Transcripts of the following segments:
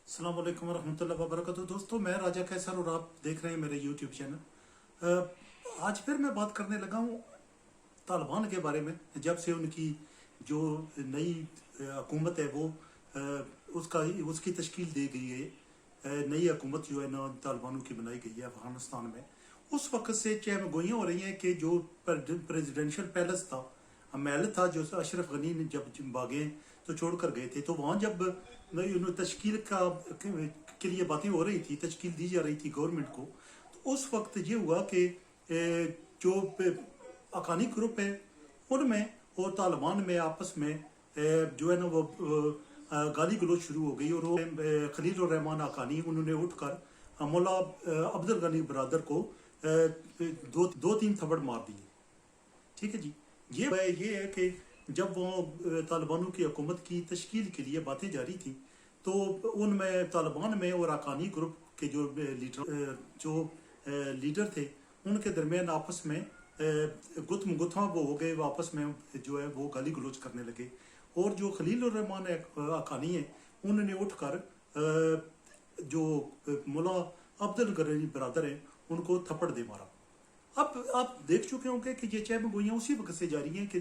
अस्सलाम वालेकुम रहमतुल्लाहि व बरकातहू। दोस्तों, मैं राजा कैसर और आप देख रहे हैं मेरे यूट्यूब चैनल। आज फिर मैं बात करने लगा हूँ तालिबान के बारे में। जब से उनकी जो नई हुकूमत है वो उसका उसकी तश्कील दी गई है, नई हुकूमत जो है ना तालिबानों की बनाई गई है अफगानिस्तान में, उस वक्त से चहम गोइयाँ हो रही हैं कि जो प्रेसिडेंशियल पैलेस था, महल था, जो अशरफ गनी ने जब भागे तो छोड़ कर गए थे, तो वहाँ जब तश्कील के लिए बातें हो रही थी, तश्कील दी जा रही थी गवर्नमेंट को, तो उस वक्त ये हुआ कि जो अकानी ग्रुप है उनमें और तालिबान में आपस में जो है ना वो गाली गलोच शुरू हो गई। और वो खलील और रहमान अकानी उन्होंने उठकर मौला अब्दुल गनी बरादर को दो तीन थप्पड़ मार दिए। ठीक है जी। ये है कि जब वो तालिबानों की हुकूमत की तश्कील के लिए बातें जारी थी, तो उनमें तालिबान में और अकानी ग्रुप के जो लीडर थे उनके दरमियान आपस में गुत्म गुत्था वो हो गए, आपस में जो है वो गाली गलोच करने लगे। और जो खलील और रहमान अकानी है उन्होंने उठकर जो मौला अब्दुल गनी बरादर है उनको थप्पड़ दे मारा। अब आप देख चुके होंगे कि ये चहम गोइयाँ उसी वक्त से जारी हैं कि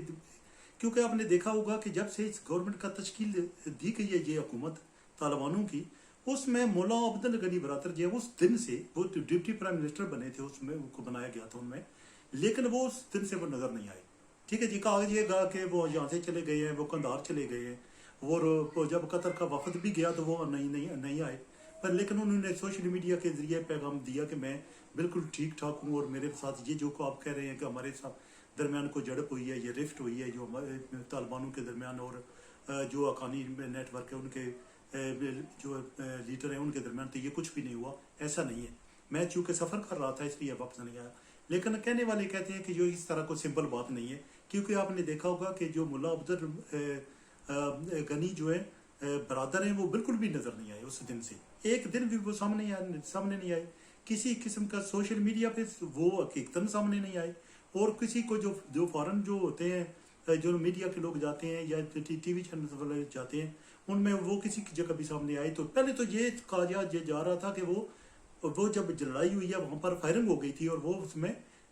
क्योंकि आपने देखा होगा कि जब से इस गवर्नमेंट का तश्कील दी गई है ये हुकूमत तालिबानों की, उसमें मौला अब्दुल गनी बरादर जो है उस दिन से वो डिप्टी प्राइम मिनिस्टर बने थे, उसमें उनको बनाया गया था उनमें, लेकिन वो उस दिन से वो नजर नहीं आए। ठीक है जी। कहा यह कि वो यहाँ से चले गए हैं, वो कंधार चले गए हैं, और जब कतर का वफद भी गया तो वो नहीं आए। पर लेकिन उन्होंने सोशल मीडिया के जरिए पैगाम दिया कि मैं बिल्कुल ठीक ठाक हूँ और मेरे साथ ये जो को आप कह रहे हैं कि हमारे साथ दरमियान को झड़प हुई है, ये रिफ्ट हुई है जो तालिबानों के दरमियान और जो अकानी नेटवर्क है उनके जो लीडर हैं उनके दरमियान, तो ये कुछ भी नहीं हुआ, ऐसा नहीं है। मैं चूंकि सफ़र कर रहा था इसलिए वापस नहीं आया। लेकिन कहने वाले कहते हैं कि जो इस तरह को सिंपल बात नहीं है, क्योंकि आपने देखा होगा कि जो मुल्ला अब्दुल गनी जो है बरादर हैं वो बिल्कुल भी नजर नहीं आए उस दिन से। एक दिन भी वो सामने नहीं आए, किसी किस्म का सोशल मीडिया पे वो हकीकतन सामने नहीं आए। और किसी को जो फॉरेन जो होते हैं, जो मीडिया के लोग जाते हैं या टीवी चैनल वाले जाते हैं, उनमें वो किसी की जगह भी सामने आए। तो पहले तो ये कहा जा रहा था कि वो जब लड़ाई हुई है वहां पर फायरिंग हो गई थी और वो उसमें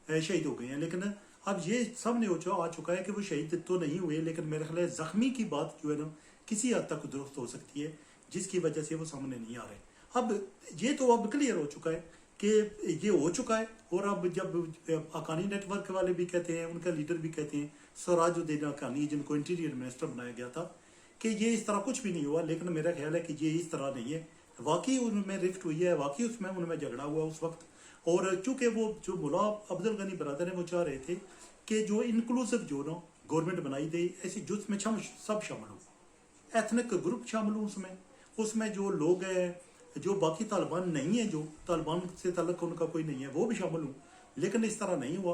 शहीद हो गए हैं। लेकिन अब ये सामने आ चुका है कि वो शहीद तो नहीं हुए, लेकिन मेरे ख्याल जख्मी की बात जो है ना किसी हद तक दुरुस्त हो सकती है, जिसकी वजह से वो सामने नहीं आ रहे। अब ये तो अब क्लियर हो चुका है कि ये हो चुका है। और अब जब अकानी नेटवर्क वाले भी कहते हैं, उनका लीडर भी कहते हैं, सराजुद्दीन अकानी, जिनको इंटीरियर मिनिस्टर बनाया गया था, कि ये इस तरह कुछ भी नहीं हुआ। लेकिन मेरा ख्याल है कि ये इस तरह नहीं है, वाकई उनमें रिफ्ट हुई है, वाकई उसमें उनमें झगड़ा हुआ उस वक्त। और चूंकि वो जो मुल्ला अब्दुल गनी बरादर है वो चाह रहे थे कि जो इंक्लूसिव जो ना गवर्नमेंट बनाई गई ऐसी जिसमें सब शामिल हो, एथनिक ग्रुप शामिल हो उसमें जो लोग हैं जो बाकी तालिबान नहीं है, जो तालिबान से ताल्लुक उनका कोई नहीं है, वो भी शामिल हूँ। लेकिन इस तरह नहीं हुआ,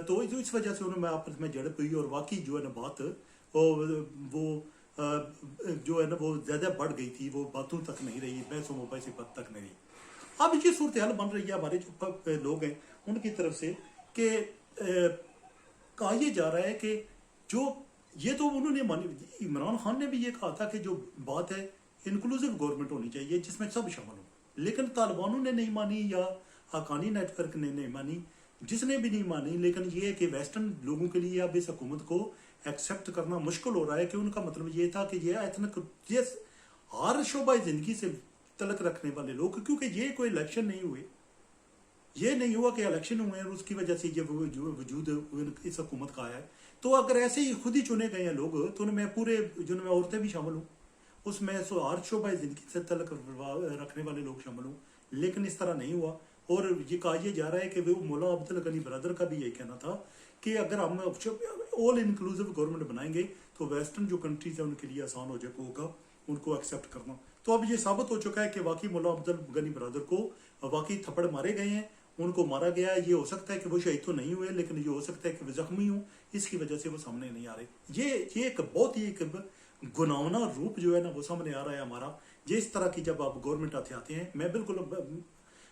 तो इस वजह से उन्होंने आपस में झड़प हुई और वाकई जो है ना बात वो जो है ना वो ज्यादा बढ़ गई थी, वो बातों तक नहीं रही, बहसों मुबाहिसे बात तक नहीं रही। अब ये सूरत हाल बन रही है हमारे जो लोग हैं उनकी तरफ से कि कहा यह जा रहा है कि जो ये तो उन्होंने इमरान खान ने भी ये कहा था कि जो बात है इंक्लूसिव गवर्नमेंट होनी चाहिए जिसमें सब शामिल हो, लेकिन तालिबानों ने नहीं मानी या हकानी नेटवर्क ने नहीं मानी, जिसने भी नहीं मानी। लेकिन ये है कि वेस्टर्न लोगों के लिए अब इस हुकूमत को एक्सेप्ट करना मुश्किल हो रहा है कि उनका मतलब ये था कि ये एथनिक हर शोबा जिंदगी से तलक रखने वाले लोग, क्योंकि ये कोई इलेक्शन नहीं हुए, ये नहीं हुआ कि इलेक्शन हुए और उसकी वजह से ये वजूद इस हुकूमत का आया है। तो अगर ऐसे ही खुद ही चुने गए हैं लोग, तो उनमें पूरे जिनमें औरतें भी शामिल हों, उसमें हर शोबा जिंदगी से तलक रखने वाले लोग शामिल हों, लेकिन इस तरह नहीं हुआ। और ये कहा यह जा रहा है कि वो मौला अब्दुल गनी बरादर का भी यही कहना था कि अगर हम ऑल इंक्लूसिव गवर्नमेंट बनाएंगे तो वेस्टर्न जो कंट्रीज है उनके लिए आसान हो जाएगा उनको एक्सेप्ट करना। तो अब ये साबित हो चुका है कि वाकई मौला अब्दुल गनी बरादर को वाकई थप्पड़ मारे गए हैं, उनको मारा गया है। ये हो सकता है कि वो शहीद तो नहीं हुए, लेकिन ये हो सकता है कि वो जख्मी हूँ, इसकी वजह से वो सामने नहीं आ रहे। ये एक बहुत ही एक गुनावना रूप जो है ना वो सामने आ रहा है हमारा। ये इस तरह की जब आप गवर्नमेंट आते हैं,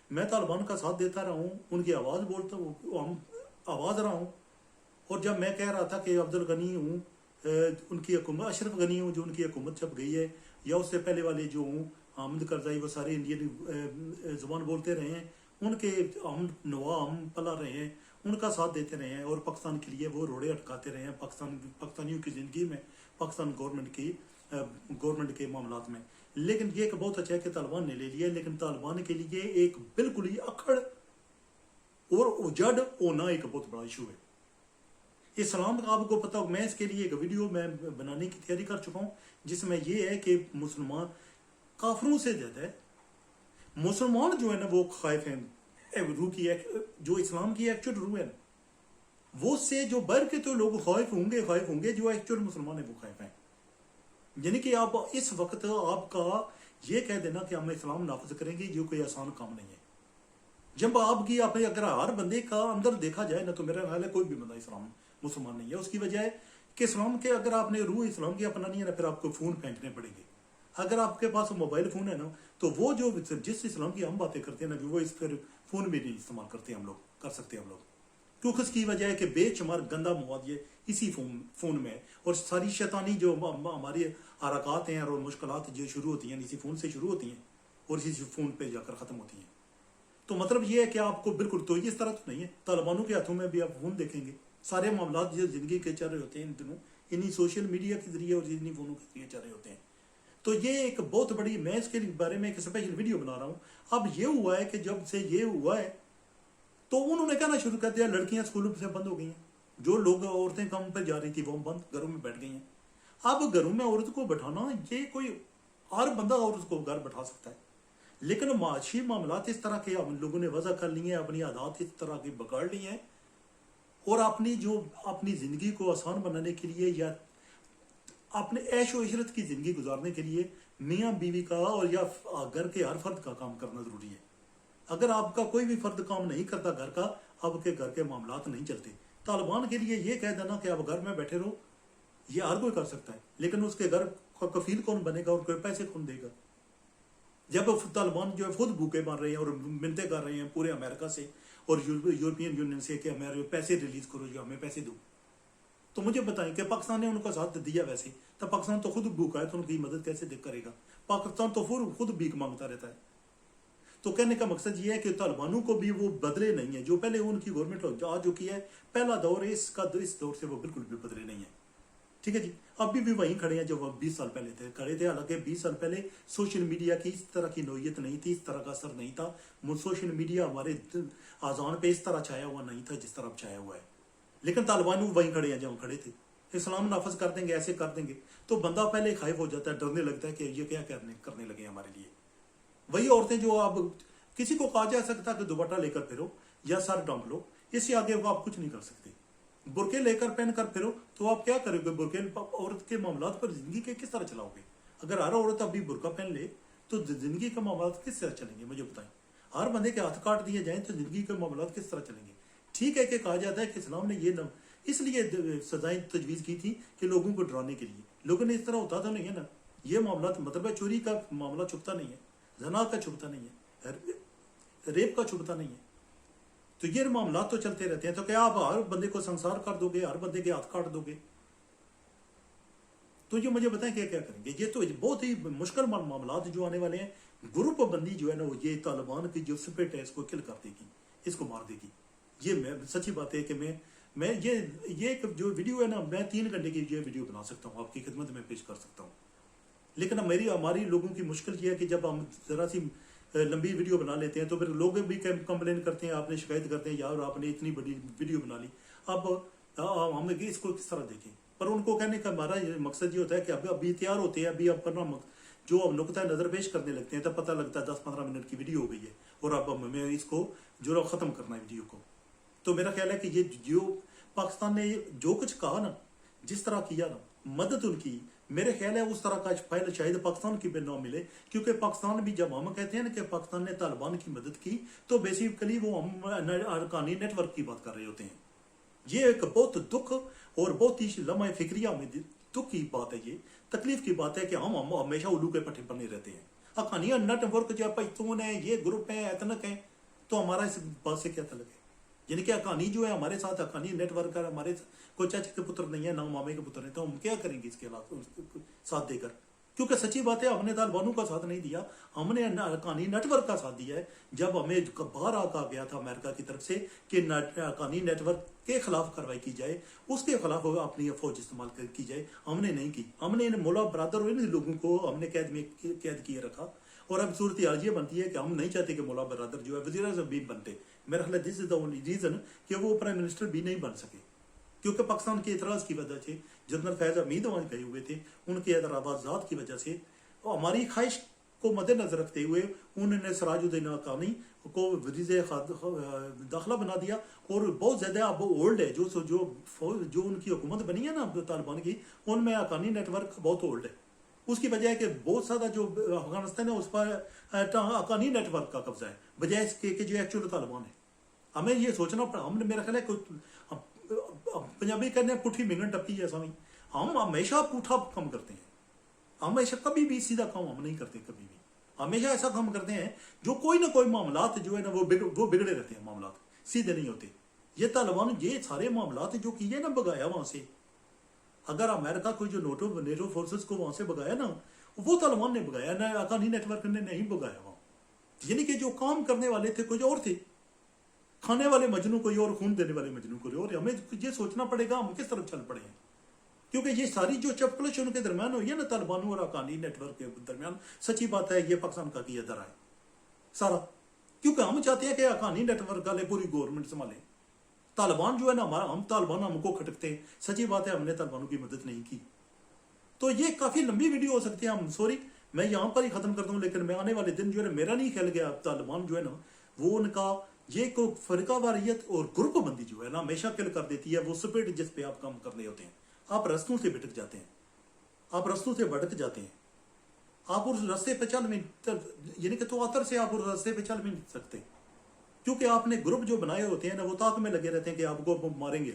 मैं तालिबान का साथ देता रहा हूँ, उनकी आवाज़ बोलता हूँ, हम आवाज़ रहा हूँ। और जब मैं कह रहा था कि अब्दुल गनी हूँ, उनकी हुकूमत अशरफ गनी हूँ, जो उनकी हुकूमत जब गई है, या उससे पहले वाले जो हूँ हामिद करजाई, वो सारे इंडियन ज़ुबान बोलते रहे हैं, उनके हम नवा हम पला रहे हैं, उनका साथ देते रहे हैं और पाकिस्तान के लिए वो रोड़े अटकाते रहे हैं पाकिस्तानियों की ज़िंदगी में, पाकिस्तान गवर्नमेंट के मामलात में। लेकिन ये एक बहुत अच्छा है कि तालिबान ने ले लिया, लेकिन तालिबान के लिए एक बिल्कुल ही अखड़ और उजड़ होना एक बहुत बड़ा इशू है। इस्लाम का आपको पता हो, मैं इसके लिए एक वीडियो मैं बनाने की तैयारी कर चुका हूँ, जिसमें ये है कि मुसलमान काफरों से ज्यादा है मुसलमान जो है ना वो खाइफ हैं रूह की, जो इस्लाम की एक्चुअल रूह है ना, वो से जो बर के तो लोग खाइफ होंगे, जो एक्चुअल मुसलमान है वो खाइफ हैं। यानी कि आप इस वक्त आपका ये कह देना कि हम इस्लाम नाफिज करेंगे, जो कोई आसान काम नहीं है। जब आपकी आप अगर हर बंदे का अंदर देखा जाए ना, तो मेरा ख्याल है कोई भी बंदा इस्लाम मुसलमान नहीं है। उसकी वजह है कि इस्लाम के अगर आपने रूह इस्लाम की अपनानी है ना, फिर आपको फोन फेंकने पड़ेंगे। अगर आपके पास मोबाइल फोन है ना, तो वो जो जिस इस्लाम की हम बातें करते हैं ना, वो इस फिर फोन में नहीं इस्तेमाल करते हम लोग, कर सकते हम लोग, क्योंकि उसकी वजह है कि बेशुमार गंदा मवाद ये इसी फोन में है, और सारी शैतानी जो हमारी हरकत हैं और मुश्किलात जो शुरू होती हैं इसी फोन से शुरू होती हैं और इसी फोन पे जाकर खत्म होती हैं। तो मतलब ये है कि आपको बिल्कुल तो इस तरह तो नहीं है। तालिबानों के हाथों में भी आप फोन देखेंगे, सारे मामला जो जिंदगी के चल रहे होते हैं इन दिनों इन्हीं सोशल मीडिया के जरिए और इन्हीं फोनों के जरिए चल रहे होते हैं। तो ये एक बहुत बड़ी, मैं इसके बारे में एक स्पेशल वीडियो बना रहा हूँ। अब ये हुआ है कि जब से ये हुआ है तो उन्होंने कहना शुरू कर दिया लड़कियां स्कूलों से बंद हो गई हैं, जो लोग औरतें काम पर जा रही थी वो बंद, घरों में बैठ गई हैं। अब घरों में औरत को बैठाना, ये कोई हर बंदा औरत को घर बैठा सकता है, लेकिन माशी मामलात इस तरह के हम लोगों ने वजह कर लिए हैं, अपनी आदत इस तरह की बिगाड़ ली हैं, और अपनी जिंदगी को आसान बनाने के लिए या अपने ऐशो इशरत की जिंदगी गुजारने के लिए मियाँ बीवी का और या घर के हर फर्द का काम करना जरूरी है। अगर आपका कोई भी फर्द काम नहीं करता घर का, आपके घर के मामलात नहीं चलते। तालिबान के लिए ये कह देना कि आप घर में बैठे रहो, ये हर कोई कर सकता है, लेकिन उसके घर का कफील कौन बनेगा और कोई पैसे कौन देगा? जब तालिबान जो है खुद भूखे मार रहे हैं और मिन्नतें कर रहे हैं पूरे अमेरिका से और यूरोपियन यूनियन से कि हमारे पैसे रिलीज करो, जो हमें पैसे दो, तो मुझे बताएं कि पाकिस्तान ने उनका साथ दिया वैसे, तो पाकिस्तान तो खुद भूखा है, तो उनकी मदद कैसे करेगा? पाकिस्तान तो खुद भीख मांगता रहता है। तो कहने का मकसद ये है कि तालिबानों को भी वो बदले नहीं है, जो पहले उनकी गवर्नमेंट आ चुकी है, पहला दौर है इस दौर से वो बिल्कुल भी बदले नहीं है। ठीक है जी, अभी भी वहीं खड़े हैं जो 20 साल पहले खड़े थे। हालांकि 20 साल पहले सोशल मीडिया की इस तरह की नोयत नहीं थी, इस तरह का असर नहीं था। सोशल मीडिया हमारे आजान पे इस तरह छाया हुआ नहीं था जिस तरह छाया हुआ है, लेकिन तालिबान वहीं खड़े हैं जहाँ खड़े थे। इस्लाम नाफज कर देंगे, ऐसे कर देंगे, तो बंदा पहले खाइफ हो जाता है, डरने लगता है कि ये क्या करने लगे हमारे लिए। वही औरतें जो अब किसी को कहा जा सकता कि दुपट्टा लेकर फिरो या सर ढांप लो, इससे आगे वो आप कुछ नहीं कर सकते। बुरके लेकर पहन कर फिरो तो आप क्या करोगे? बुरके औरत के मामला पर जिंदगी के किस तरह चलाओगे? अगर हर औरत अभी बुरका पहन ले तो जिंदगी के मामला किस तरह चलेंगे? मुझे बताएं। हर बंदे के हाथ काट दिए जाएं तो जिंदगी के मामला किस तरह चलेंगे? ठीक है कि कहा जाता है कि इस्लाम ने ये न इसलिए सजाएं तजवीज़ की थी कि लोगों को डराने के लिए। लोगों ने इस तरह होता तो नहीं है ना, ये मामला मतलब चोरी का मामला छुपता नहीं है, जना का छुपता नहीं है, रेप का छुपता नहीं है, तो ये मामला तो चलते रहते हैं। तो क्या आप हर बंदे को संसार कर दोगे, हर बंदे के हाथ काट दोगे? तो ये मुझे बताएं क्या क्या करेंगे? ये तो बहुत ही मुश्किल मामला जो आने वाले हैं। ग्रुप बंदी जो है ना, ये तालिबान की जो स्पिरिट है इसको किल कर देगी, इसको मार देगी। ये मैं सच्ची बात है कि मैं ये एक जो वीडियो है ना, मैं 3 घंटे की ये वीडियो बना सकता हूँ, आपकी खिदमत में पेश कर सकता हूँ। लेकिन हमारी लोगों की मुश्किल ये है कि जब हम जरा सी लंबी वीडियो बना लेते हैं तो फिर लोग भी कंप्लेन करते हैं, आपने शिकायत करते हैं, यार आपने इतनी बड़ी वीडियो बना ली, अब हम इसको किस तरह देखें? पर उनको कहने का हमारा मकसद ये होता है कि अभी तैयार होते हैं, अभी अपना जो अब नुकता नजर पेश करने लगते हैं, तब पता लगता है 10-15 मिनट की वीडियो हो गई है और अब हमें इसको जो खत्म करना है वीडियो को। तो मेरा ख्याल है कि ये जो पाकिस्तान ने जो कुछ कहा ना, जिस तरह किया ना, मदद उनकी, मेरे ख्याल है उस तरह का फाइल शायद पाकिस्तान की भी ना मिले। क्योंकि पाकिस्तान भी, जब हम कहते हैं ना कि पाकिस्तान ने तालिबान की मदद की, तो बेसिकली वो हम अरकानी नेटवर्क की बात कर रहे होते हैं। ये एक बहुत दुख और बहुत ही लम्हा फिक्रिया में दुख की बात है, ये तकलीफ की बात है कि हम हमेशा उल्लू के पट्टे बने रहते हैं। अकानी नेटवर्क जो पश्तून है, ये ग्रुप है, एतनक है, तो हमारा इस बात से क्या तल्लुक है? यानी कि अकानी जो है हमारे साथ, अकानी नेटवर्क है हमारे, कोई चाचे के पुत्र नहीं है, ना मामे के पुत्र है, तो हम क्या करेंगे इसके साथ देकर? क्योंकि सच्ची बात है, हमने तालिबानों का साथ नहीं दिया, हमने हक्कानी नेटवर्क का साथ दिया है। जब हमें बाहर कहा गया था अमेरिका की तरफ से कि हक्कानी नेटवर्क के खिलाफ कार्रवाई की जाए, उसके खिलाफ अपनी फौज इस्तेमाल की जाए, हमने नहीं की। हमने इन मुल्ला बरादर और इन लोगों को हमने कैद किए रखा। और अब सूरत हाल ये बनती है कि हम नहीं चाहते कि मुल्ला बरादर जो है वज़ीर आज़म भी बनते। मेरा ख्याल this is the only reason कि वो प्राइम मिनिस्टर भी नहीं बन सके, क्योंकि पाकिस्तान के एतराज़ की वजह से जनरल फैज़ हमीद वहाँ गए हुए थे, उनके एतराज़ात की वजह से हमारी ख्वाहिश को मद्देनजर रखते हुए उन्होंने सिराजुद्दीन हक्कानी को वज़ीर दाखिला बना दिया। और बहुत ज़्यादा अब ओल्ड है जो उनकी हुकूमत बनी है ना तालिबान की, उनमें हक्कानी नेटवर्क बहुत ओल्ड है। उसकी वजह है कि बहुत ज़्यादा जो अफगानिस्तान है उस पर हक्कानी नेटवर्क का कब्जा है, बजाय इसके कि जो एक्चुअल तालिबान है। हमें ये सोचना पड़ा, हमने मेरा ख्याल है पंजाबी कहने पुठी मिंगन टप्पी जैसा नहीं, हम हमेशा पुठा काम करते हैं, हमेशा कभी भी सीधा काम हम नहीं करते, कभी भी हमेशा ऐसा काम करते हैं जो कोई ना कोई मामलात जो है ना वो बिगड़े रहते हैं, मामलात सीधे नहीं होते। ये तालिबान ये सारे मामलात जो किए ना भगाया वहां से, अगर अमेरिका कोई जो नेटो फोर्सेस को वहां से भगाया ना, वो तालिबान ने भगाया ना, हक्कानी नेटवर्क ने नहीं भगाया वहां। यानी कि जो काम करने वाले थे कोई और थे, खाने वाले मजनू कोई और, खून देने वाले मजनू कोई और। हमें ये सोचना पड़ेगा हम किस तरफ चल पड़े हैं, क्योंकि ये सारी जो चपकलश उनके दरमियान हुई है ना तालिबानों और हक्कानी नेटवर्क के दरमियान, सच्ची बात है ये पाकिस्तान का किया दर है सारा, क्योंकि हम चाहते हैं कि हक्कानी नेटवर्क वाले पूरी गवर्नमेंट संभाले। तालिबान जो है ना हम तालिबान हमको खटकते हैं, सच्ची बात है हमने तालिबानों की मदद नहीं की। तो ये काफी लंबी वीडियो हो सकती है, हम सॉरी मैं यहाँ पर ही खत्म करता हूँ, लेकिन मैं आने वाले दिन जो है मेरा नहीं ख्याल गया तालिबान जो है ना वो उनका ये को फरका वारियत और ग्रुप बंदी जो है ना हमेशा किल कर देती है। वो स्पिरिट जिस पे आप काम करने होते हैं, आप रस्तों से भटक जाते हैं, आप रस्तों से भटक जाते हैं, आप उस रास्ते पे चल नहीं, यानी कि तो आतर से आप उस रास्ते पे चल भी नहीं सकते, क्योंकि आपने ग्रुप जो बनाए होते हैं ना वो ताक में लगे रहते हैं कि आपको मारेंगे।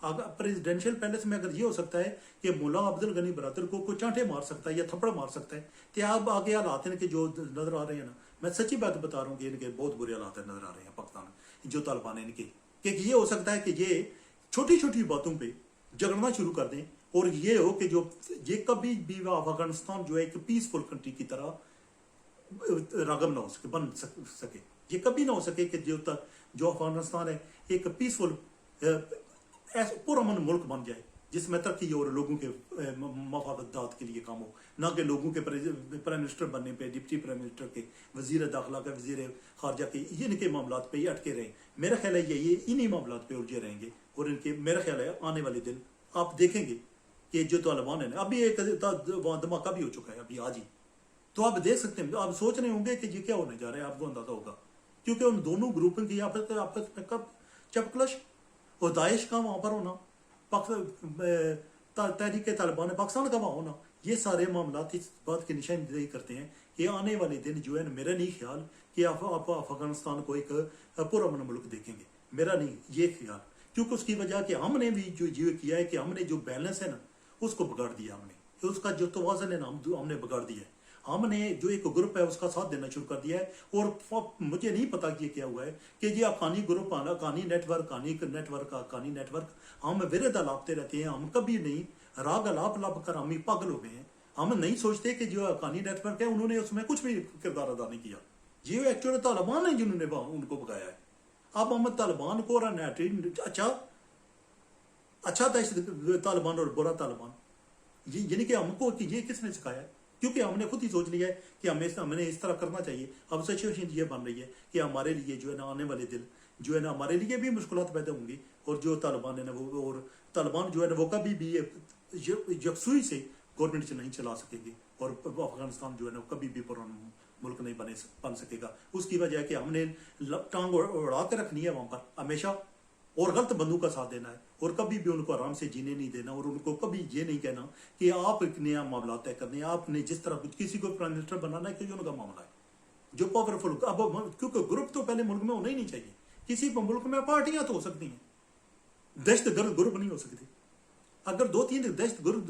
अगर प्रेसिडेंशियल पैलेस में अगर ये हो सकता है कि मुल्ला अब्दुल गनी बरादर को चांटे मार सकता है या थप्पड़ मार सकता है, तो आप आगे हालात हैं कि जो नजर आ रहे हैं ना, मैं सच्ची बात बता रहा हूँ कि इनके बहुत बुरे हालात नजर आ रहे हैं पाकिस्तान जो तालिबान है इनके, कि ये हो सकता है कि ये छोटी छोटी बातों पे झगड़ना शुरू कर दें, और ये हो कि जो ये कभी भी अफगानिस्तान जो है एक पीसफुल कंट्री की तरह रागम ना हो सके, बन सके। ये कभी ना हो सके कि जो अफगानिस्तान है एक पीसफुल पुरअमन मुल्क बन जाए जिसमें तरक्की और लोगों के मफादात के लिए काम हो, ना कि लोगों के प्राइम मिनिस्टर बनने पे, डिप्टी प्राइम मिनिस्टर के, वजीर दाखिला के, वजीर खारजा के, ये इनके मामलात पे ही अटके रहे। मेरा ख्याल है ये इन्हीं मामलात पे उलझे रहेंगे, और इनके मेरा ख्याल है आने वाले दिन आप देखेंगे कि जो तालिबान है ना, अभी एक धमाका भी हो चुका है अभी आज ही, तो आप देख सकते हैं, आप सोच रहे होंगे कि ये क्या होने जा रहा है, आपको अंदाजा होगा, क्योंकि उन दोनों ग्रुपों की आपस में कब चपकलश और दाइश का वहां पर होना, तहरीक तालिबान पाकिस्तान का वहां होना, ये सारे मामला इस बात की निशानदेही करते हैं कि आने वाले दिन जो है मेरा नहीं ख्याल कि आप अफगानिस्तान को एक पुरअमन मुल्क देखेंगे, मेरा नहीं ये ख्याल, क्योंकि उसकी वजह कि हमने भी जो किया है कि हमने जो बैलेंस है ना उसको बिगाड़ दिया, हमने उसका जो तवाज़ुन है ना हमने बिगाड़ दिया है, हमने जो एक ग्रुप है उसका साथ देना शुरू कर दिया है। और मुझे नहीं पता कि क्या हुआ है कि ये अफगानी ग्रुप, अफगानी नेटवर्क हम विरद अलापते रहते हैं, हम कभी नहीं राग अलाप लाप कर हम ही पागल हो गए हैं। हम नहीं सोचते कि जो अफगानी नेटवर्क है उन्होंने उसमें कुछ भी किरदार अदा नहीं किया, ये एक्चुअली तालिबान है जिन्होंने उनको भगाया है। अब हम तालिबान को अच्छा तालिबान और बुरा तालिबान, यानी कि हमको कि ये किसने सिखाया है, क्योंकि हमने खुद ही सोच लिया है कि हमें इस तरह करना चाहिए। अब सिचुएशन ये बन रही है कि हमारे लिए जो है ना आने वाले दिन जो है ना हमारे लिए भी मुश्किलात पैदा होंगी, और जो तालिबान है ना वो, और तालिबान जो है ना वो कभी भी यकसुई से गवर्नमेंट से नहीं चला सकेगी, और अफगानिस्तान जो है ना कभी भी पुराना मुल्क नहीं बन सकेगा। उसकी वजह है कि हमने टांग उड़ा के रखनी है वहां पर हमेशा, और गलत बंदों का साथ देना है, और कभी भी उनको आराम से जीने नहीं देना, और उनको कभी ये नहीं कहना कि आप एक नया मामला तय करने, आपने जिस तरह किसी को प्राइम मिनिस्टर बनाना है क्योंकि उनका मामला है जो पावरफुल, अब क्योंकि ग्रुप तो पहले मुल्क में होना ही नहीं चाहिए, किसी मुल्क में पार्टियां तो हो सकती हैं, दहशतगर्द ग्रुप नहीं हो सकते। अगर 2-3 दहशतगर्द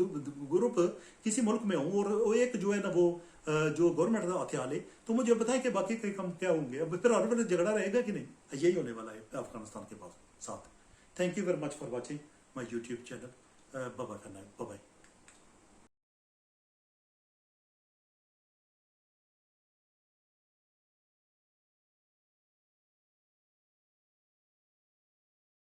ग्रुप किसी मुल्क में हो और एक जो है ना वो जो गवर्नमेंट का हथियार है, तो मुझे बताएं कि बाकी के काम क्या होंगे, अब फिर हर वक्त झगड़ा रहेगा कि नहीं, यही होने वाला है अफगानिस्तान के पास साथ। Thank you very much for watching my YouTube channel, bye bye.